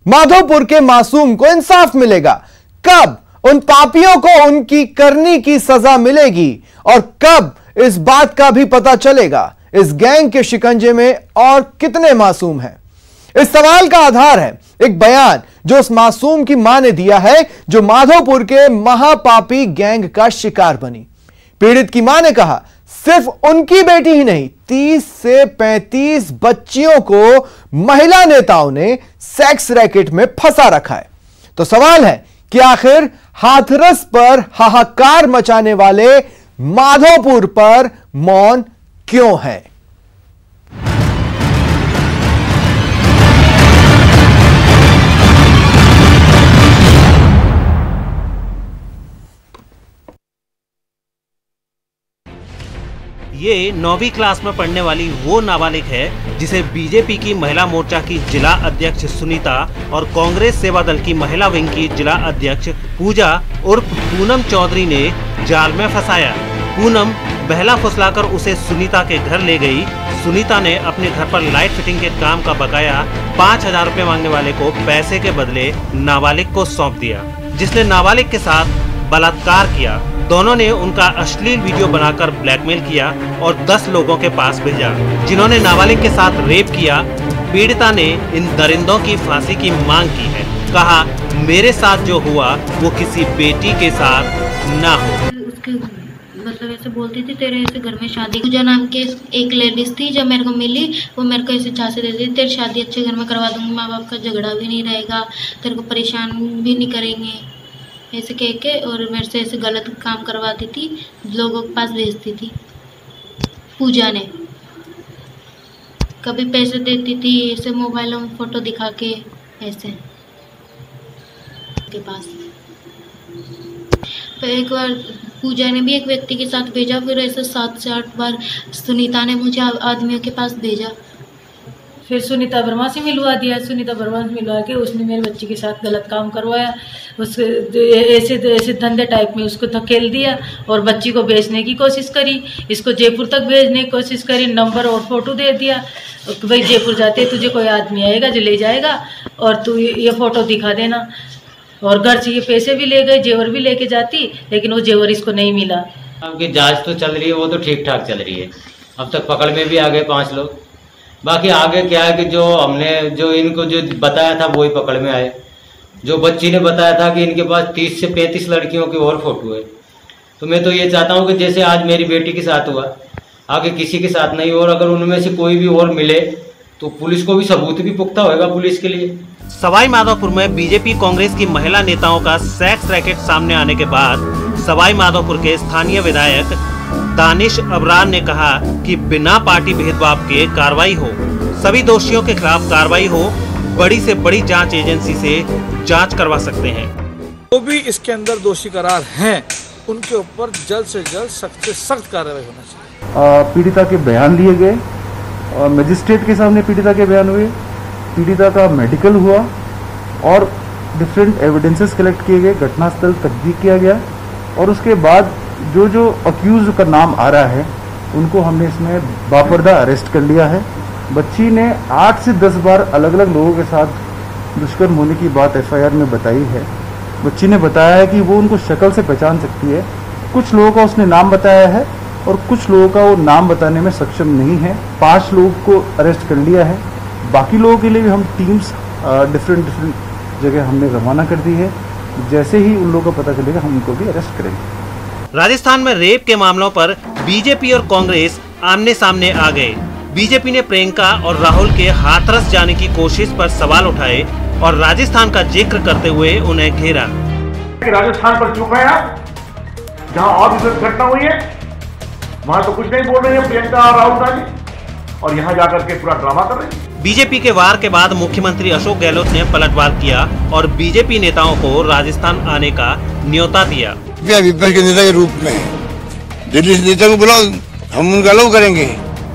माधोपुर के मासूम को इंसाफ मिलेगा? कब उन पापियों को उनकी करनी की सजा मिलेगी और कब इस बात का भी पता चलेगा इस गैंग के शिकंजे में और कितने मासूम हैं? इस सवाल का आधार है एक बयान जो उस मासूम की मां ने दिया है जो माधोपुर के महापापी गैंग का शिकार बनी। पीड़ित की मां ने कहा, सिर्फ उनकी बेटी ही नहीं 30 से 35 बच्चियों को महिला नेताओं ने सेक्स रैकेट में फंसा रखा है। तो सवाल है कि आखिर हाथरस पर हाहाकार मचाने वाले माधोपुर पर मौन क्यों है? ये 9वीं क्लास में पढ़ने वाली वो नाबालिग है जिसे बीजेपी की महिला मोर्चा की जिला अध्यक्ष सुनीता और कांग्रेस सेवा दल की महिला विंग की जिला अध्यक्ष पूजा उर्फ पूनम चौधरी ने जाल में फंसाया। पूनम बहला फुसलाकर उसे सुनीता के घर ले गई। सुनीता ने अपने घर पर लाइट फिटिंग के काम का बकाया 5000 रुपए मांगने वाले को पैसे के बदले नाबालिग को सौंप दिया, जिसने नाबालिग के साथ बलात्कार किया। दोनों ने उनका अश्लील वीडियो बनाकर ब्लैकमेल किया और 10 लोगों के पास भेजा जिन्होंने नाबालिग के साथ रेप किया। पीड़िता ने इन दरिंदों की फांसी की मांग की है। कहा, मेरे साथ जो हुआ वो किसी बेटी के साथ ना हो। मतलब ऐसे बोलती थी, तेरे ऐसे घर में शादी, पूजा नाम के एक लेडीज थी जब मेरे को मिली, वो मेरे को ऐसे झांसे दे दी, तेरी शादी अच्छे घर में करवा दूंगी, माँ बाप का झगड़ा भी नहीं रहेगा, तेरे को परेशान भी नहीं करेंगे, ऐसे कह के और मेरे से ऐसे गलत काम करवाती थी, लोगों के पास भेजती थी। पूजा ने कभी पैसे देती थी ऐसे मोबाइलों में फोटो दिखा के ऐसे के पास। तो एक बार पूजा ने भी एक व्यक्ति के साथ भेजा, फिर ऐसे 7 से 8 बार सुनीता ने मुझे आदमियों के पास भेजा। फिर सुनीता वर्मा से मिलवा दिया। सुनीता वर्मा से मिलवा के उसने मेरे बच्ची के साथ गलत काम करवाया, उसके ऐसे धंधे टाइप में उसको धकेल दिया और बच्ची को बेचने की कोशिश करी, इसको जयपुर तक भेजने की कोशिश करी, नंबर और फोटो दे दिया कि भाई जयपुर जाते तुझे कोई आदमी आएगा जो ले जाएगा और तू ये फोटो दिखा देना। और घर से ये पैसे भी ले गए, जेवर भी लेके जाती, लेकिन वो जेवर इसको नहीं मिला। उनकी जांच तो चल रही है, वो तो ठीक ठाक चल रही है। अब तक पकड़ में भी आ गए 5 लोग। बाकी आगे क्या है कि जो इनको जो बताया था वही पकड़ में आए। जो बच्ची ने बताया था कि इनके पास 30 से 35 लड़कियों की और फोटो है। तो मैं तो ये चाहता हूँ कि जैसे आज मेरी बेटी के साथ हुआ, आगे किसी के साथ नहीं, और अगर उनमें से कोई भी और मिले तो पुलिस को भी सबूत भी पुख्ता होगा पुलिस के लिए। सवाई माधोपुर में बीजेपी कांग्रेस की महिला नेताओं का सेक्स रैकेट सामने आने के बाद सवाई माधोपुर के स्थानीय विधायक दानिश अबरार ने कहा कि बिना पार्टी भेदभाव के कार्रवाई हो, सभी दोषियों के खिलाफ कार्रवाई हो, बड़ी से बड़ी जांच एजेंसी से जांच करवा सकते हैं। जो भी इसके अंदर दोषी करार हैं उनके ऊपर जल्द से जल्द सख्त से सख्त कार्रवाई होना चाहिए। पीड़िता के बयान लिए गए और मजिस्ट्रेट के सामने पीड़िता के बयान हुए, पीड़िता का मेडिकल हुआ और डिफरेंट एविडेंसेस कलेक्ट किए गए, घटनास्थल तस्दीक किया गया और उसके बाद जो अक्यूज का नाम आ रहा है उनको हमने इसमें बापर्दा अरेस्ट कर लिया है। बच्ची ने 8 से 10 बार अलग अलग लोगों के साथ दुष्कर्म होने की बात FIR में बताई है। बच्ची ने बताया है कि वो उनको शक्ल से पहचान सकती है। कुछ लोगों का उसने नाम बताया है और कुछ लोगों का वो नाम बताने में सक्षम नहीं है। 5 लोगों को अरेस्ट कर लिया है। बाकी लोगों के लिए भी हम टीम्स डिफरेंट जगह हमने रवाना कर दी है। जैसे ही उन लोगों का पता चलेगा हम उनको भी अरेस्ट करेंगे। राजस्थान में रेप के मामलों पर बीजेपी और कांग्रेस आमने सामने आ गए। बीजेपी ने प्रियंका और राहुल के हाथरस जाने की कोशिश पर सवाल उठाए और राजस्थान का जिक्र करते हुए उन्हें घेरा। राजस्थान पर चुप है आप, जहां और भी घटना हुई है वहां तो कुछ नहीं बोल रहे हैं प्रियंका और राहुल गांधी, और यहाँ जाकर के पूरा ड्रामा कर रहे हैं। बीजेपी के वार के बाद मुख्यमंत्री अशोक गहलोत ने पलटवार किया और बीजेपी नेताओं को राजस्थान आने का न्योता दिया। विपक्ष के नेता के रूप में दिल्ली से नेता को बुलाओ, हम उनका अलाउ करेंगे।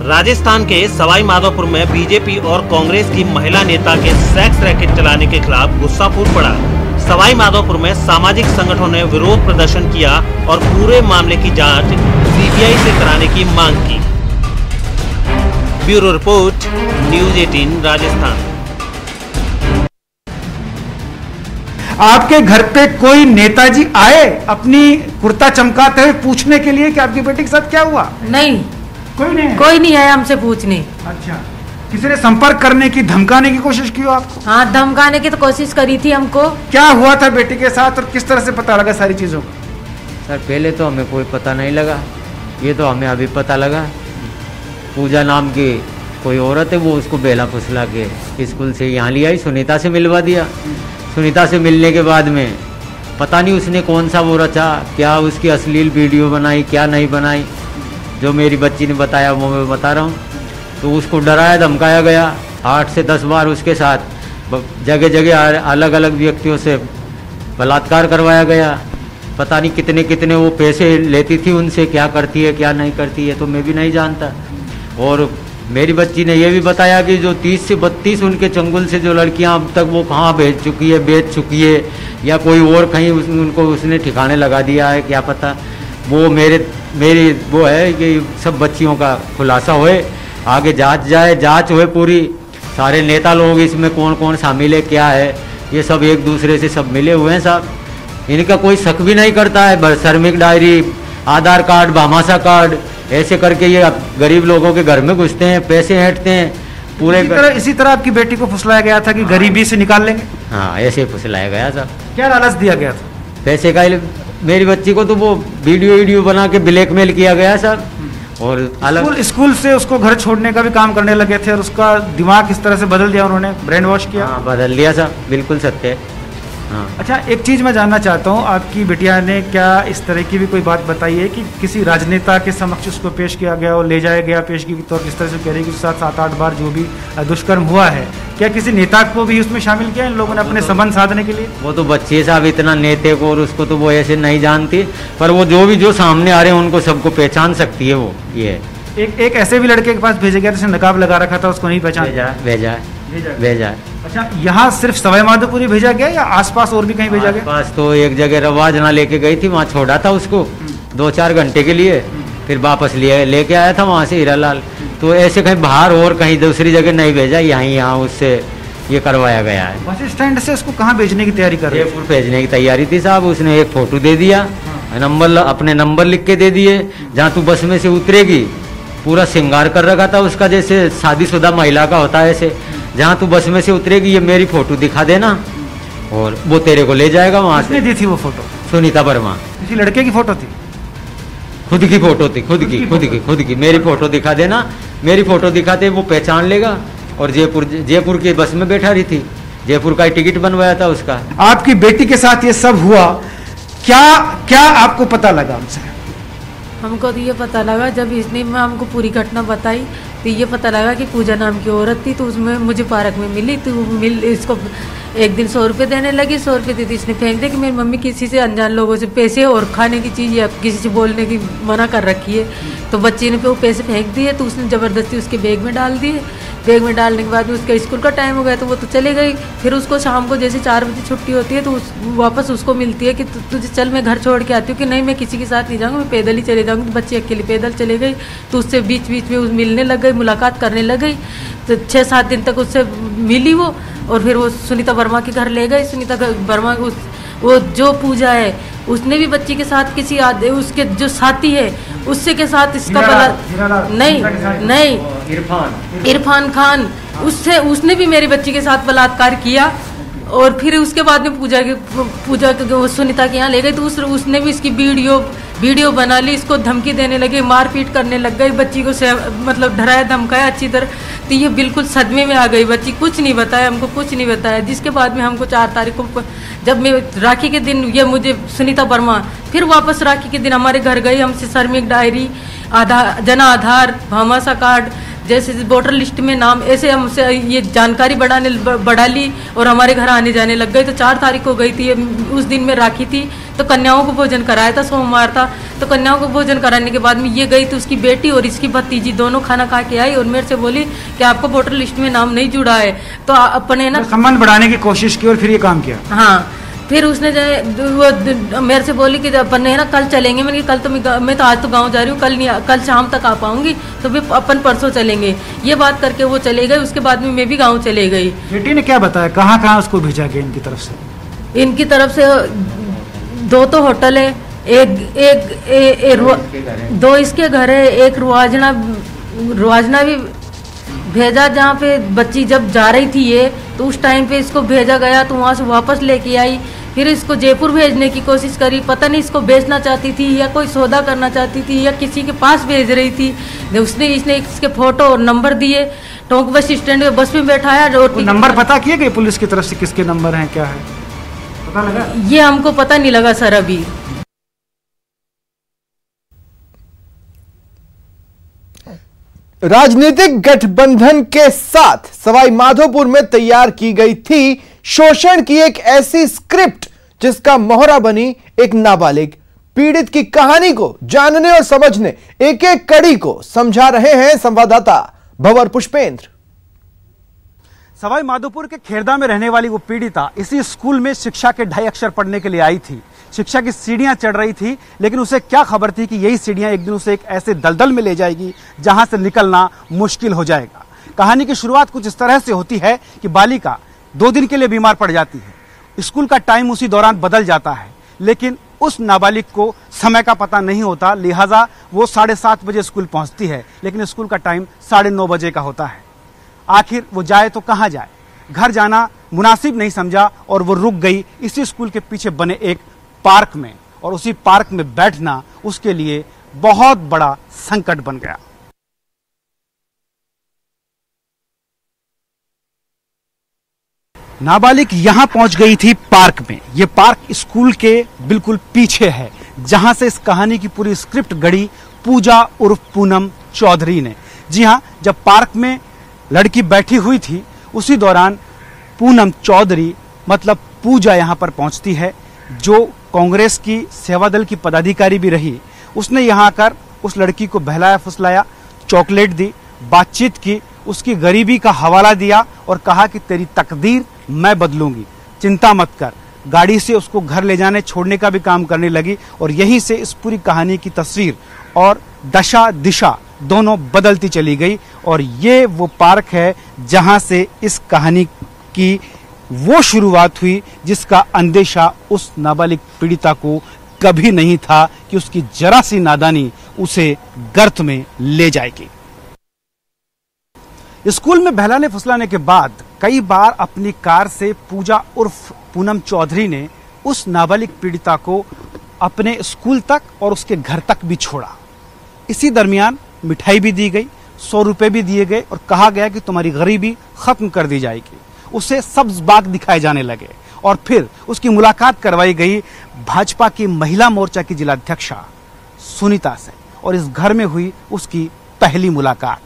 राजस्थान के सवाई माधोपुर में बीजेपी और कांग्रेस की महिला नेता के सेक्स रैकेट चलाने के खिलाफ गुस्सा फूट पड़ा। सवाई माधोपुर में सामाजिक संगठनों ने विरोध प्रदर्शन किया और पूरे मामले की जांच CBI से कराने की मांग की। Bureau report, news 18 Rajasthan. आपके घर पे कोई नेताजी आए अपनी कुर्ता चमकाते हुए पूछने के लिए कि आपकी बेटी के साथ क्या हुआ? नहीं, कोई नहीं आया हमसे पूछने। अच्छा, किसी ने संपर्क करने की, धमकाने की कोशिश की हो आपको? हाँ, धमकाने की तो कोशिश करी थी हमको। क्या हुआ था बेटी के साथ और किस तरह से पता लगा सारी चीजों को? सर पहले तो हमें कोई पता नहीं लगा, ये तो हमें अभी पता लगा। पूजा नाम की कोई औरत है, वो उसको बेला फुसला के स्कूल से यहाँ लिया, सुनीता से मिलवा दिया। सुनीता से मिलने के बाद में पता नहीं उसने कौन सा वो रचा, क्या उसकी अश्लील वीडियो बनाई, क्या नहीं बनाई, जो मेरी बच्ची ने बताया वो मैं बता रहा हूँ। तो उसको डराया धमकाया गया, 8 से 10 बार उसके साथ जगह जगह अलग अलग व्यक्तियों से बलात्कार करवाया गया। पता नहीं कितने कितने वो पैसे लेती थी उनसे, क्या करती है क्या नहीं करती है तो मैं भी नहीं जानता। और मेरी बच्ची ने ये भी बताया कि जो 30 से 32 उनके चंगुल से जो लड़कियां अब तक वो कहाँ बेच चुकी है या कोई और कहीं उनको उसने ठिकाने लगा दिया है, क्या पता। वो मेरी वो है कि सब बच्चियों का खुलासा होए, आगे जांच होए पूरी, सारे नेता लोग इसमें कौन कौन शामिल है क्या है, ये सब एक दूसरे से सब मिले हुए हैं साहब। इनका कोई शक भी नहीं करता है। श्रमिक डायरी, आधार कार्ड, भामाशा कार्ड, ऐसे करके ये गरीब लोगों के घर में घुसते हैं, पैसे ऐंठते हैं पूरे। इसी तरह आपकी बेटी को फुसलाया गया था कि गरीबी से निकाल लेंगे? हाँ, ऐसे फुसलाया गया था। क्या लालच दिया गया था? पैसे का। मेरी बच्ची को तो वो वीडियो बना के ब्लैकमेल किया गया सर। और अलग स्कूल से उसको घर छोड़ने का भी काम करने लगे थे और उसका दिमाग इस तरह से बदल दिया उन्होंने, ब्रेन वॉश किया। हाँ, बदल दिया सर, बिल्कुल सत्य है। हाँ। अच्छा, एक चीज़ मैं जानना चाहता हूँ, आपकी बिटिया ने क्या इस तरह की भी कोई बात बताई है कि किसी राजनेता के समक्ष उसको पेश किया गया और ले जाया गया पेशगी के तौर, किस तरह से कह रही है कि उसके साथ 7-8 बार जो भी दुष्कर्म हुआ है, क्या किसी नेता को भी उसमें शामिल किया इन लोगों ने अपने संबंध साधने के लिए? वो तो बच्चे साहब इतना नेते को और उसको तो वो ऐसे नहीं जानती, पर वो जो सामने आ रहे हैं उनको सबको पहचान सकती है वो। ये एक ऐसे भी लड़के के पास भेजा गया जिसने नकाब लगा रखा था, उसको नहीं पहचान? भेजा। अच्छा, यहाँ सिर्फ सवाई माधोपुर भेजा गया या आसपास और भी कहीं भेजा गया? आसपास तो एक जगह रवाजना लेके गई थी, वहाँ छोड़ा था उसको 2-4 घंटे के लिए, फिर वापस लेके आया था वहाँ से हीरालाल। तो ऐसे कहीं बाहर और कहीं दूसरी जगह नहीं भेजा, यहाँ उससे ये करवाया गया है। बस स्टैंड से उसको कहाँ भेजने की तैयारी कर रहे? जयपुर भेजने की तैयारी थी साहब। उसने एक फोटो दे दिया, अपने नंबर लिख के दे दिए, जहाँ तू बस में से उतरेगी पूरा श्रृंगार कर रखा था उसका, जैसे शादीशुदा महिला का होता है ऐसे, जहाँ तू बस में से उतरेगी ये मेरी फोटो दिखा देना और वो तेरे को ले जाएगा वहाँ से। दी थी वो फोटो? सुनीता वर्मा। किसी लड़के की फोटो थी? खुद की फोटो थी, खुद की। मेरी फोटो दिखा देना, मेरी फोटो दिखाते वो पहचान लेगा। और जयपुर की बस में बैठा रही थी, जयपुर का टिकट बनवाया था उसका। आपकी बेटी के साथ ये सब हुआ, क्या आपको पता लगा हमसे? हमको तो ये पता लगा जब इसने हमको पूरी घटना बताई तो ये पता लगा कि पूजा नाम की औरत थी, तो उसमें मुझे पार्क में मिली, तो इसको एक दिन 100 रुपये देने लगी, 100 रुपये दी थी, इसने फेंक दिया कि मेरी मम्मी किसी से अनजान लोगों से पैसे और खाने की चीज़ या किसी से बोलने की मना कर रखी है, तो बच्चे ने वो पैसे फेंक दिए, तो उसने ज़बरदस्ती उसके बैग में डाल दिए। बैग में डालने के बाद में उसका स्कूल का टाइम हो गया तो वो तो चले गई। फिर उसको शाम को जैसे 4 बजे छुट्टी होती है तो वापस उसको मिलती है कि तुझे चल मैं घर छोड़ के आती हूँ, कि नहीं मैं किसी के साथ नहीं जाऊँगी, मैं पैदल ही चले जाऊँगी। बच्ची अकेली पैदल चले गई, तो उससे बीच बीच में मिलने लग गई, मुलाकात करने लग गई, तो 6-7 दिन तक उससे मिली वो। और फिर वो सुनीता वर्मा के घर ले गई। सुनीता वर्मा वो जो पूजा है उसने भी बच्ची के साथ किसी उसके जो साथी है उससे के साथ इसका नहीं इरफान खान, उसने भी मेरी बच्ची के साथ बलात्कार किया। और फिर उसके बाद में पूजा सुनीता के यहाँ ले गई, तो उसने भी इसकी वीडियो बना ली, इसको धमकी देने लगे, मारपीट करने लग गई, बच्ची को मतलब डराया धमकाया अच्छी तरह। तो ये बिल्कुल सदमे में आ गई बच्ची, कुछ नहीं बताया हमको, कुछ नहीं बताया। जिसके बाद में हमको 4 तारीख को जब मैं राखी के दिन ये मुझे सुनीता वर्मा फिर वापस राखी के दिन हमारे घर गई, हमसे श्रमिक डायरी, जन आधार, भामाशा कार्ड, जैसे वोटर लिस्ट में नाम, ऐसे हमसे ये जानकारी बढ़ा ली और हमारे घर आने जाने लग गई। तो 4 तारीख को गई थी, उस दिन में राखी थी, तो कन्याओं को भोजन कराया था, सोमवार था, तो कन्याओं को भोजन कराने के बाद में ये गई, तो उसकी बेटी और इसकी भतीजी दोनों खाना खा के आई और मेरे से बोली कि आपको वोटर लिस्ट में नाम नहीं जुड़ा है। तो अपने ना संबंध बढ़ाने की कोशिश की और फिर ये काम किया। हाँ, फिर उसने वो मेरे से बोली कि अपन है ना कल चलेंगे। मैंने कल तो मैं तो आज तो गांव जा रही हूँ, कल शाम तक आ पाऊंगी, तो फिर अपन परसों चलेंगे। ये बात करके वो चले गए। उसके बाद में मैं भी गांव चले गई। बेटी ने क्या बताया, कहाँ उसको भेजा गया इनकी तरफ से? इनकी तरफ से 2 तो होटल है, दो इसके घर है, एक रुआजना भी भेजा, जहाँ पे बच्ची जब जा रही थी ये, तो उस टाइम पे इसको भेजा गया, तो वहाँ से वापस लेके आई। फिर इसको जयपुर भेजने की कोशिश करी, पता नहीं इसको बेचना चाहती थी या कोई सौदा करना चाहती थी या किसी के पास भेज रही थी। इसने इसके फोटो और नंबर दिए, टोंक बस स्टैंड में बस में बैठाया। और नंबर पता किए गए पुलिस की तरफ से किसके नंबर हैं, क्या है पता लगा? ये हमको पता नहीं लगा सर अभी। राजनीतिक गठबंधन के साथ सवाई माधोपुर में तैयार की गई थी शोषण की एक ऐसी स्क्रिप्ट जिसका मोहरा बनी एक नाबालिग। पीड़ित की कहानी को जानने और समझने एक एक कड़ी को समझा रहे हैं संवाददाता भंवर पुष्पेंद्र। सवाई माधोपुर के खेरदा में रहने वाली वो पीड़िता इसी स्कूल में शिक्षा के 2.5 अक्षर पढ़ने के लिए आई थी। शिक्षा की सीढ़ियां चढ़ रही थी, लेकिन उसे क्या खबर थी कि यही सीढ़ियां एक दिन उसे एक ऐसे दलदल में ले जाएगी जहां से निकलना मुश्किल हो जाएगा। कहानी की शुरुआत कुछ इस तरह से होती है कि बालिका 2 दिन के लिए बीमार पड़ जाती है। स्कूल का टाइम उसी दौरान बदल जाता है, लेकिन उस नाबालिग को समय का पता नहीं होता, लिहाजा वो 7:30 बजे स्कूल पहुंचती है, लेकिन स्कूल का टाइम 9:30 बजे का होता है। आखिर वो जाए तो कहां जाए? घर जाना मुनासिब नहीं समझा और वो रुक गई इसी स्कूल के पीछे बने एक पार्क में, और उसी पार्क में बैठना उसके लिए बहुत बड़ा संकट बन गया। नाबालिग यहां पहुंच गई थी पार्क में। यह पार्क स्कूल के बिल्कुल पीछे है, जहां से इस कहानी की पूरी स्क्रिप्ट गढ़ी पूजा उर्फ पूनम चौधरी ने। जी हां, जब पार्क में लड़की बैठी हुई थी उसी दौरान पूनम चौधरी मतलब पूजा यहां पर पहुंचती है, जो कांग्रेस की सेवा दल की पदाधिकारी भी रही। उसने यहां आकर उस लड़की को बहलाया फुसलाया, चॉकलेट दी, बातचीत की, उसकी गरीबी का हवाला दिया और कहा कि तेरी तकदीर मैं बदलूंगी, चिंता मत कर। गाड़ी से उसको घर ले जाने छोड़ने का भी काम करने लगी, और यहीं से इस पूरी कहानी की तस्वीर और दशा दिशा दोनों बदलती चली गई। और ये वो पार्क है जहां से इस कहानी की वो शुरुआत हुई जिसका अंदेशा उस नाबालिग पीड़िता को कभी नहीं था कि उसकी जरा सी नादानी उसे गर्त में ले जाएगी। स्कूल में बहलाने फुसलाने के बाद कई बार अपनी कार से पूजा उर्फ पूनम चौधरी ने उस नाबालिग पीड़िता को अपने स्कूल तक और उसके घर तक भी छोड़ा। इसी दरमियान मिठाई भी दी गई, 100 रुपए भी दिए गए और कहा गया कि तुम्हारी गरीबी खत्म कर दी जाएगी। उसे सब्ज बाग दिखाए जाने लगे और फिर उसकी मुलाकात करवाई गई भाजपा की महिला मोर्चा की जिलाध्यक्षा सुनीता से, और इस घर में हुई उसकी पहली मुलाकात।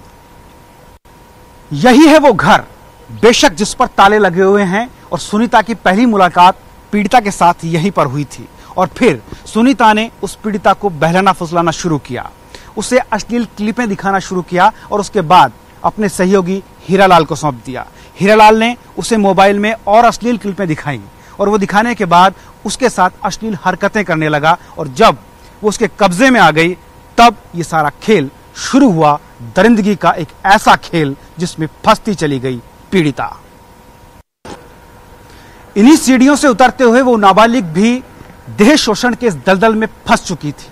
यही है वो घर, बेशक जिस पर ताले लगे हुए हैं, और सुनीता की पहली मुलाकात पीड़िता के साथ यहीं पर हुई थी। और फिर सुनीता ने उस पीड़िता को बहलाना फुसलाना शुरू किया, उसे अश्लील क्लिपें दिखाना शुरू किया और उसके बाद अपने सहयोगी हीरालाल को सौंप दिया। हीरालाल ने उसे मोबाइल में और अश्लील क्लिपें दिखाई, और वो दिखाने के बाद उसके साथ अश्लील हरकतें करने लगा, और जब वो उसके कब्जे में आ गई तब ये सारा खेल शुरू हुआ, दरिंदगी का एक ऐसा खेल जिसमें फंसती चली गई पीड़िता। इन्हीं सीढ़ियों से उतरते हुए वो नाबालिग भी देह शोषण के इस दलदल में फंस चुकी थी।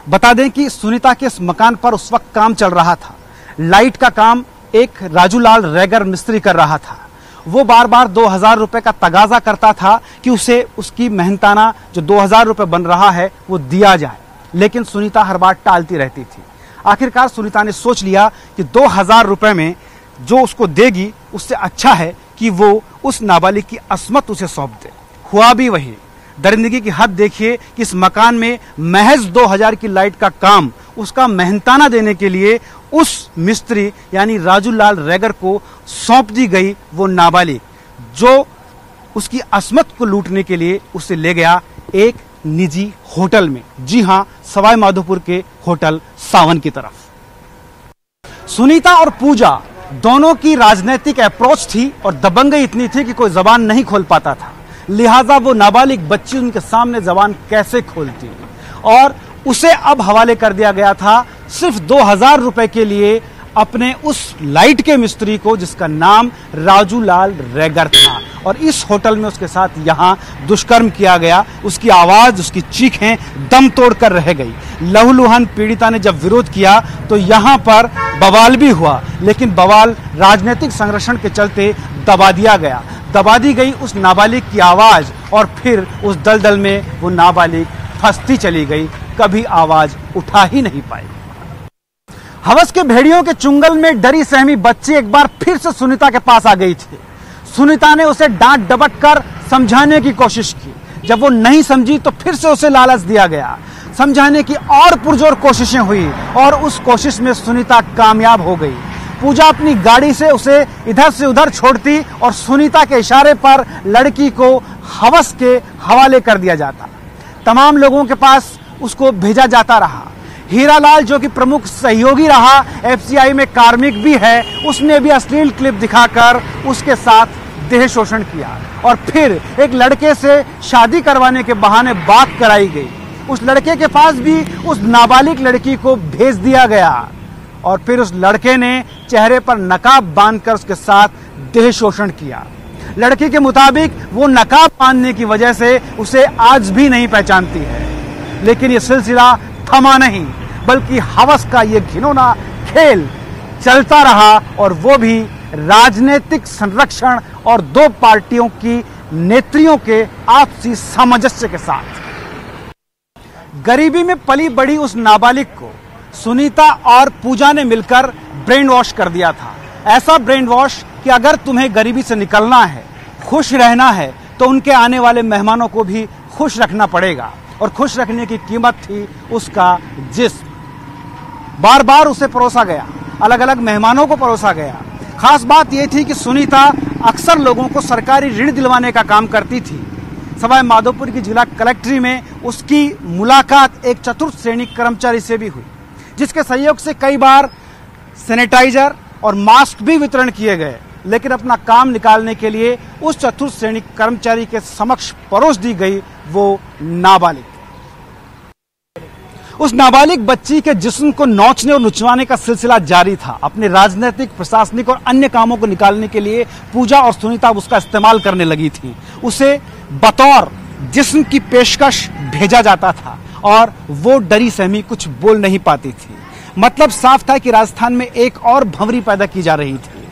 बता दें कि सुनीता के इस मकान पर उस वक्त काम चल रहा था। लाइट का काम एक राजूलाल रैगर मिस्त्री कर रहा था। वो बार बार 2000 रुपए का तगाजा करता था कि उसे उसकी मेहनताना जो 2000 रुपए बन रहा है वो दिया जाए, लेकिन सुनीता हर बार टालती रहती थी। आखिरकार सुनीता ने सोच लिया कि 2000 रुपए में जो उसको देगी उससे अच्छा है कि वो उस नाबालिग की अस्मत उसे सौंप दे। हुआ भी वही। दरिंदगी की हद देखिए कि इस मकान में महज 2000 की लाइट का काम उसका मेहनताना देने के लिए उस मिस्त्री यानी राजूलाल रैगर को सौंप दी गई वो नाबालिग, जो उसकी अस्मत को लूटने के लिए उसे ले गया एक निजी होटल में। जी हां, सवाई माधोपुर के होटल सावन की तरफ। सुनीता और पूजा दोनों की राजनीतिक अप्रोच थी और दबंगई इतनी थी कि कोई जबान नहीं खोल पाता था। लिहाजा वो नाबालिग बच्ची उनके सामने जबान कैसे खोलती, और उसे अब हवाले कर दिया गया था सिर्फ 2000 रुपए के लिए अपने उस लाइट के मिस्त्री को जिसका नाम राजूलाल रैगर था। और इस होटल में उसके साथ यहाँ दुष्कर्म किया गया। उसकी आवाज़, उसकी चीखें दम तोड़कर रह गई। लहूलुहान पीड़िता ने जब विरोध किया तो यहाँ पर बवाल भी हुआ, लेकिन बवाल राजनीतिक संरक्षण के चलते दबा दिया गया। दबा दी गई उस नाबालिग की आवाज़ और फिर उस दलदल में वो नाबालिग फंसती चली गई, कभी आवाज़ उठा ही नहीं पाई। हवस के भेड़ियों के चुंगल में डरी सहमी बच्ची एक बार फिर से सुनीता के पास आ गई थी। सुनीता ने उसे डांट डपट कर समझाने की कोशिश की। जब वो नहीं समझी तो फिर से उसे लालच दिया गया। समझाने की और पुरजोर कोशिशें हुई और उस कोशिश में सुनीता कामयाब हो गई। पूजा अपनी गाड़ी से उसे इधर से उधर छोड़ती और सुनीता के इशारे पर लड़की को हवस के हवाले कर दिया जाता। तमाम लोगों के पास उसको भेजा जाता रहा। हीरालाल, जो कि प्रमुख सहयोगी रहा, एफसीआई में कार्मिक भी है, उसने भी अश्लील क्लिप दिखाकर उसके साथ देह शोषण किया और फिर एक लड़के से शादी करवाने के बहाने बात कराई गई। उस लड़के के पास भी उस नाबालिग लड़की को भेज दिया गया और फिर उस लड़के ने चेहरे पर नकाब बांधकर उसके साथ देह शोषण किया। लड़की के मुताबिक वो नकाब बांधने की वजह से उसे आज भी नहीं पहचानती है। लेकिन ये सिलसिला थमा नहीं, बल्कि हवस का ये घिनौना खेल चलता रहा और वो भी राजनीतिक संरक्षण और दो पार्टियों की नेत्रियों के आपसी सामंजस्य के साथ। गरीबी में पली बड़ी उस नाबालिग को सुनीता और पूजा ने मिलकर ब्रेन वॉश कर दिया था। ऐसा ब्रेन वॉश कि अगर तुम्हें गरीबी से निकलना है, खुश रहना है, तो उनके आने वाले मेहमानों को भी खुश रखना पड़ेगा और खुश रखने की कीमत थी उसका जिस्म। बार बार उसे परोसा गया, अलग अलग मेहमानों को परोसा गया। खास बात यह थी कि सुनीता अक्सर लोगों को सरकारी ऋण दिलवाने का काम करती थी। सवाई माधोपुर की जिला कलेक्ट्री में उसकी मुलाकात एक चतुर्थ श्रेणी कर्मचारी से भी हुई, जिसके सहयोग से कई बार सैनिटाइजर और मास्क भी वितरण किए गए। लेकिन अपना काम निकालने के लिए उस चतुर्थ श्रेणी कर्मचारी के समक्ष परोस दी गई वो नाबालिग। उस नाबालिग बच्ची के जिस्म को नोचने और नुचवाने का सिलसिला जारी था। अपने राजनीतिक, प्रशासनिक और अन्य कामों को निकालने के लिए पूजा और सुनीता उसका इस्तेमाल करने लगी थी। उसे बतौर जिस्म की पेशकश भेजा जाता था और वो डरी सहमी कुछ बोल नहीं पाती थी। मतलब साफ था कि राजस्थान में एक और भंवरी पैदा की जा रही थी।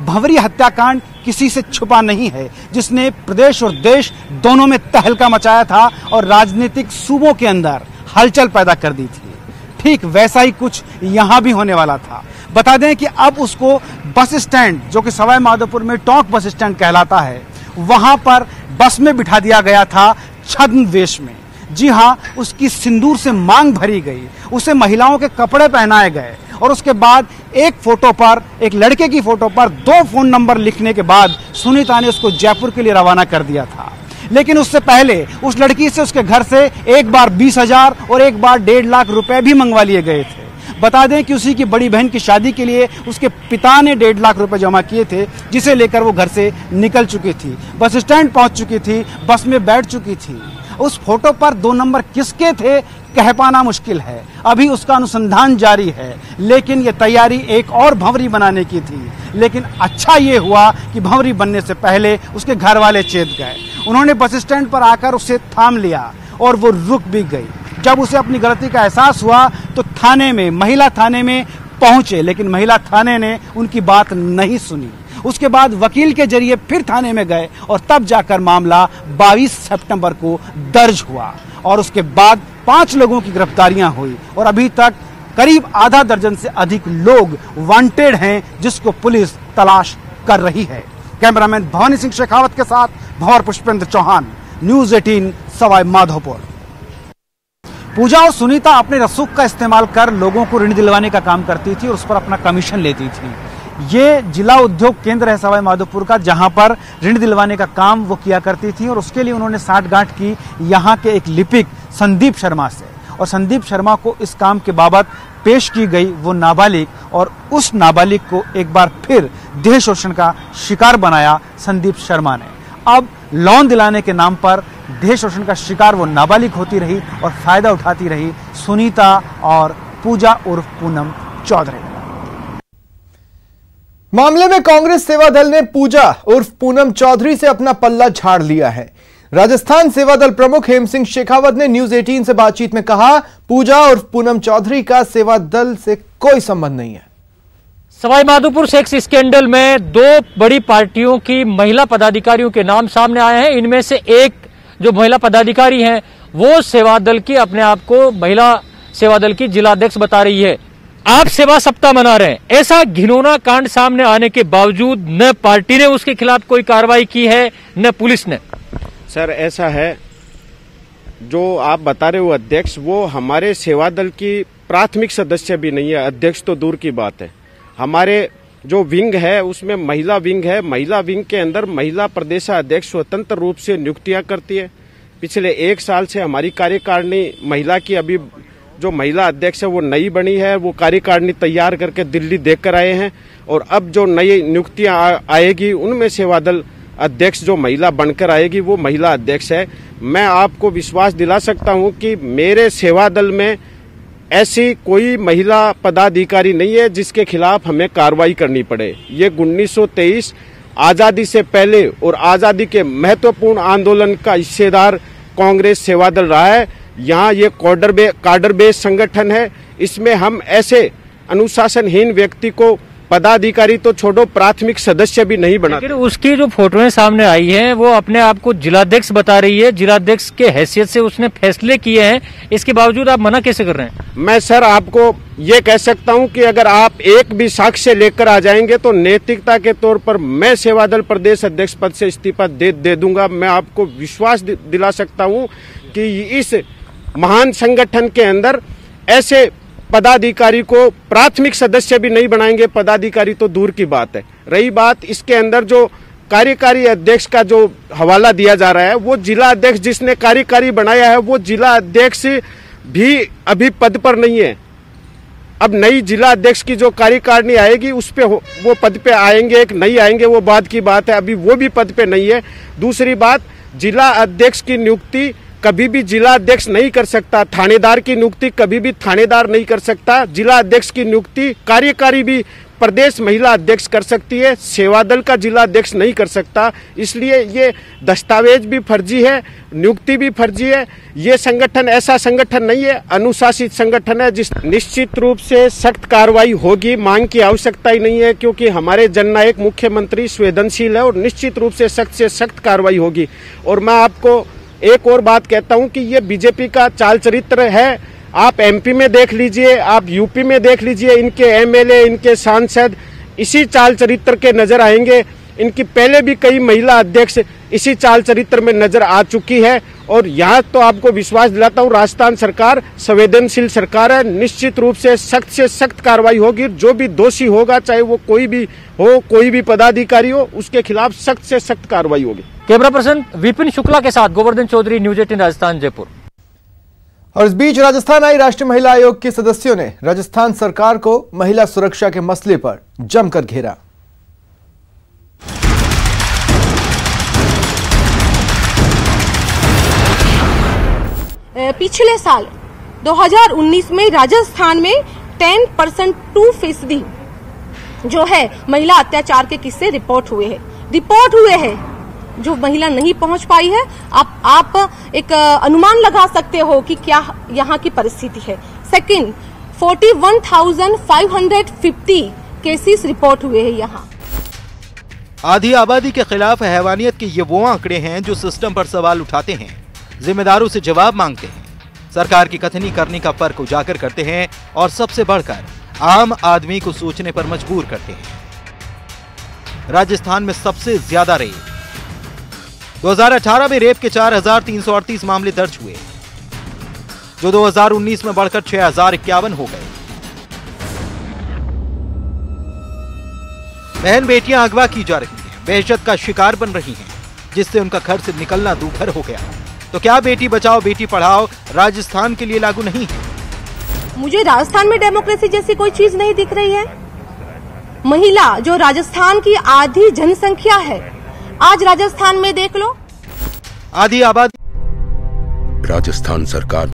भंवरी हत्याकांड किसी से छुपा नहीं है, जिसने प्रदेश और देश दोनों में तहलका मचाया था और राजनीतिक सूबों के अंदर हलचल पैदा कर दी थी। ठीक वैसा ही कुछ यहां भी होने वाला था। बता दें कि अब उसको बस स्टैंड, जो कि सवाई माधोपुर में टोंक बस स्टैंड कहलाता है, वहां पर बस में बिठा दिया गया था छद्म वेश में। जी हां, उसकी सिंदूर से मांग भरी गई, उसे महिलाओं के कपड़े पहनाए गए और उसके बाद एक फोटो पर, एक लड़के की फोटो पर 2 फोन नंबर लिखने के बाद सुनीता ने उसको जयपुर के लिए रवाना कर दिया था। लेकिन उससे पहले उस लड़की से उसके घर से एक बार 20,000 और एक बार 1.5 लाख रुपए भी मंगवा लिए गए थे। बता दें कि उसी की बड़ी बहन की शादी के लिए उसके पिता ने 1.5 लाख रुपए जमा किए थे, जिसे लेकर वो घर से निकल चुकी थी, बस स्टैंड पहुंच चुकी थी, बस में बैठ चुकी थी। उस फोटो पर 2 नंबर किसके थे कह पाना मुश्किल है, अभी उसका अनुसंधान जारी है। लेकिन ये तैयारी एक और भंवरी बनाने की थी। लेकिन अच्छा ये हुआ कि भंवरी बनने से पहले उसके घर वाले चेत गए। उन्होंने बस स्टैंड पर आकर उसे थाम लिया और वो रुक भी गई। जब उसे अपनी गलती का एहसास हुआ तो थाने में, महिला थाने में पहुंचे, लेकिन महिला थाने ने उनकी बात नहीं सुनी। उसके बाद वकील के जरिए फिर थाने में गए और तब जाकर मामला 22 सितंबर को दर्ज हुआ और उसके बाद 5 लोगों की गिरफ्तारियां हुई और अभी तक करीब आधा दर्जन से अधिक लोग वांटेड हैं, जिसको पुलिस तलाश कर रही है। कैमरामैन भवानी सिंह शेखावत के साथ भंवर पुष्पेंद्र चौहान, न्यूज 18 सवाई माधोपुर। पूजा और सुनीता अपने रसूख का इस्तेमाल कर लोगों को ऋण दिलवाने का काम करती थी और उस पर अपना कमीशन लेती थी। ये जिला उद्योग केंद्र है सवाई माधोपुर का, जहां पर ऋण दिलवाने का काम वो किया करती थी और उसके लिए उन्होंने साठगांठ की यहाँ के एक लिपिक संदीप शर्मा से, और संदीप शर्मा को इस काम के बाबत पेश की गई वो नाबालिग, और उस नाबालिग को एक बार फिर देह शोषण का शिकार बनाया संदीप शर्मा ने। अब लोन दिलाने के नाम पर देह शोषण का शिकार वो नाबालिग होती रही और फायदा उठाती रही सुनीता और पूजा उर्फ पूनम चौधरी। मामले में कांग्रेस सेवा दल ने पूजा उर्फ पूनम चौधरी से अपना पल्ला झाड़ लिया है। राजस्थान सेवा दल प्रमुख हेम सिंह शेखावत ने न्यूज 18 से बातचीत में कहा, पूजा उर्फ पूनम चौधरी का सेवा दल से कोई संबंध नहीं है। सवाईमाधोपुर सेक्स स्कैंडल में दो बड़ी पार्टियों की महिला पदाधिकारियों के नाम सामने आए हैं। इनमें से एक जो महिला पदाधिकारी हैं वो सेवा दल की अपने आप को महिला सेवा दल की जिलाध्यक्ष बता रही है। आप सेवा सप्ताह मना रहे हैं, ऐसा घिनौना कांड सामने आने के बावजूद न पार्टी ने उसके खिलाफ कोई कार्रवाई की है न पुलिस ने। सर ऐसा है, जो आप बता रहे हो अध्यक्ष, वो हमारे सेवा दल की प्राथमिक सदस्य भी नहीं है। अध्यक्ष तो दूर की बात है। हमारे जो विंग है उसमें महिला विंग है। महिला विंग के अंदर महिला प्रदेशाध्यक्ष स्वतंत्र रूप से नियुक्तियां करती है। पिछले 1 साल से हमारी कार्यकारिणी महिला की, अभी जो महिला अध्यक्ष है वो नई बनी है, वो कार्यकारिणी तैयार करके दिल्ली देकर आए हैं और अब जो नई नियुक्तियां आएगी उनमें सेवा दल अध्यक्ष जो महिला बनकर आएगी वो महिला अध्यक्ष है। मैं आपको विश्वास दिला सकता हूं कि मेरे सेवा दल में ऐसी कोई महिला पदाधिकारी नहीं है जिसके खिलाफ हमें कार्रवाई करनी पड़े। ये 1923 आजादी से पहले और आजादी के महत्वपूर्ण आंदोलन का हिस्सेदार कांग्रेस सेवा दल रहा है। यहाँ ये कार्डर बेस्ड संगठन है। इसमें हम ऐसे अनुशासनहीन व्यक्ति को पदाधिकारी तो छोड़ो, प्राथमिक सदस्य भी नहीं बना। लेकिन उसकी जो फोटोएं सामने आई हैं वो अपने आप को जिलाध्यक्ष बता रही है। जिलाध्यक्ष के हैसियत से उसने फैसले किए हैं, इसके बावजूद आप मना कैसे कर रहे हैं? मैं सर आपको ये कह सकता हूं कि अगर आप एक भी साक्ष्य लेकर आ जाएंगे तो नैतिकता के तौर पर मैं सेवा दल प्रदेश अध्यक्ष पद से इस्तीफा दे दूंगा। मैं आपको विश्वास दिला सकता हूं कि इस महान संगठन के अंदर ऐसे पदाधिकारी को प्राथमिक सदस्य भी नहीं बनाएंगे। पदाधिकारी तो दूर की बात है। रही बात इसके अंदर जो कार्यकारी अध्यक्ष का जो हवाला दिया जा रहा है, वो जिला अध्यक्ष जिसने कार्यकारी बनाया है वो जिला अध्यक्ष भी अभी पद पर नहीं है। अब नई जिला अध्यक्ष की जो कार्यकारिणी आएगी उस पे वो पद पे आएंगे, एक नई आएंगे, वो बात की बात है। अभी वो भी पद पे नहीं है। दूसरी बात, जिला अध्यक्ष की नियुक्ति कभी भी जिला अध्यक्ष नहीं कर सकता। थानेदार की नियुक्ति कभी भी थानेदार नहीं कर सकता। जिला अध्यक्ष की नियुक्ति कार्यकारी भी प्रदेश महिला अध्यक्ष कर सकती है, सेवा दल का जिला अध्यक्ष नहीं कर सकता। इसलिए ये दस्तावेज भी फर्जी है, नियुक्ति भी फर्जी है। ये संगठन ऐसा संगठन नहीं है, अनुशासित संगठन है जिस निश्चित रूप से सख्त कार्रवाई होगी। मांग की आवश्यकता ही नहीं है क्योंकि हमारे जननायक मुख्यमंत्री संवेदनशील है और निश्चित रूप से सख्त कार्रवाई होगी। और मैं आपको एक और बात कहता हूं कि ये बीजेपी का चाल चरित्र है। आप एमपी में देख लीजिए, आप यूपी में देख लीजिए, इनके एमएलए, इनके सांसद इसी चाल चरित्र के नजर आएंगे। इनकी पहले भी कई महिला अध्यक्ष इसी चाल चरित्र में नजर आ चुकी है। और यहाँ तो आपको विश्वास दिलाता हूँ, राजस्थान सरकार संवेदनशील सरकार है। निश्चित रूप से सख्त कार्रवाई होगी। जो भी दोषी होगा, चाहे वो कोई भी हो, कोई भी पदाधिकारी हो, उसके खिलाफ सख्त से सख्त कार्रवाई होगी। कैमरा पर्सन विपिन शुक्ला के साथ गोवर्धन चौधरी, न्यूज 18 राजस्थान, जयपुर। और इस बीच राजस्थान आई राष्ट्रीय महिला आयोग के सदस्यों ने राजस्थान सरकार को महिला सुरक्षा के मसले पर जमकर घेरा। पिछले साल 2019 में राजस्थान में 10% 2% जो है महिला अत्याचार के किस्से रिपोर्ट हुए हैं। जो महिला नहीं पहुंच पाई है, आप एक अनुमान लगा सकते हो कि क्या यहाँ की परिस्थिति है। सेकंड, 41,550 केसेस रिपोर्ट हुए हैं यहाँ। आधी आबादी के खिलाफ हैवानियत के ये वो आंकड़े हैं जो सिस्टम पर सवाल उठाते हैं, जिम्मेदारों से जवाब मांगते हैं, सरकार की कथनी करने का फर्क उजागर करते हैं और सबसे बढ़कर आम आदमी को सोचने पर मजबूर करते हैं। राजस्थान में सबसे ज्यादा रेप 2018 में रेप के 4,338 मामले दर्ज हुए, जो 2019 में बढ़कर 6,051 हो गए। बहन बेटियां अगवा की जा रही हैं, दहशत का शिकार बन रही हैं, जिससे उनका घर से निकलना दूभर हो गया। तो क्या बेटी बचाओ बेटी पढ़ाओ राजस्थान के लिए लागू नहीं है? मुझे राजस्थान में डेमोक्रेसी जैसी कोई चीज नहीं दिख रही है। महिला जो राजस्थान की आधी जनसंख्या है, आज राजस्थान में देख लो, आधी आबादी। राजस्थान सरकार